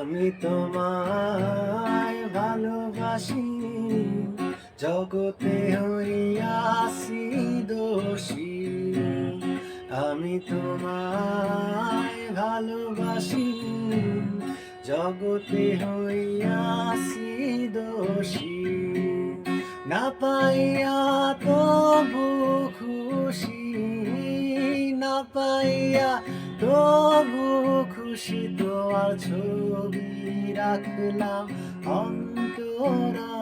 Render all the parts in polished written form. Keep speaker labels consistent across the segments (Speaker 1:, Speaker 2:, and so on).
Speaker 1: আমি তোমায় ভালোবাসি, জগতে হইয়াছি দোষী। আমি তোমায় ভালোবাসি, জগতে হইয়াছি দোষী। না পাইয়া তবু খুশি, না পাইয়া তবু খুশি, তোমার ছবি রাখলাম অন্তরায়।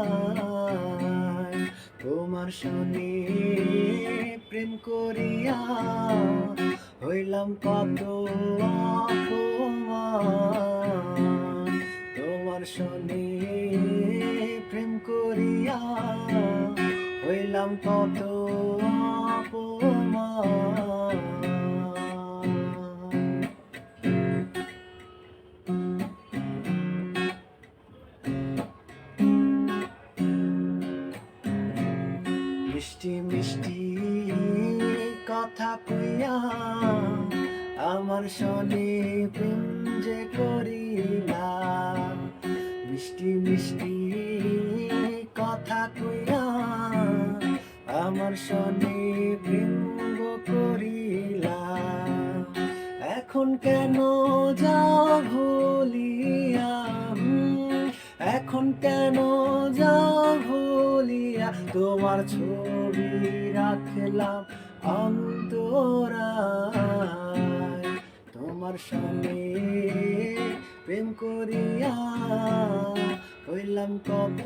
Speaker 1: তোমার সনে প্রেম করিয়া হইলাম কত অপমান। তোমার সনে প্রেম করিয়া হইলাম কত অপমান। মিষ্টি মিষ্টি কথা কইয়া আমার সনে প্রেম যে করিলাম। মিষ্টি মিষ্টি কথা কইয়া আমার সনে প্রেম করিলাম। এখন কেন যাও ভুলিয়া, এখন কেন যাও ভুলিয়া, তোমার ছবি রাখলাম অন্তরায়। তোমার সঙ্গে প্রেম করিয়া হইলাম কত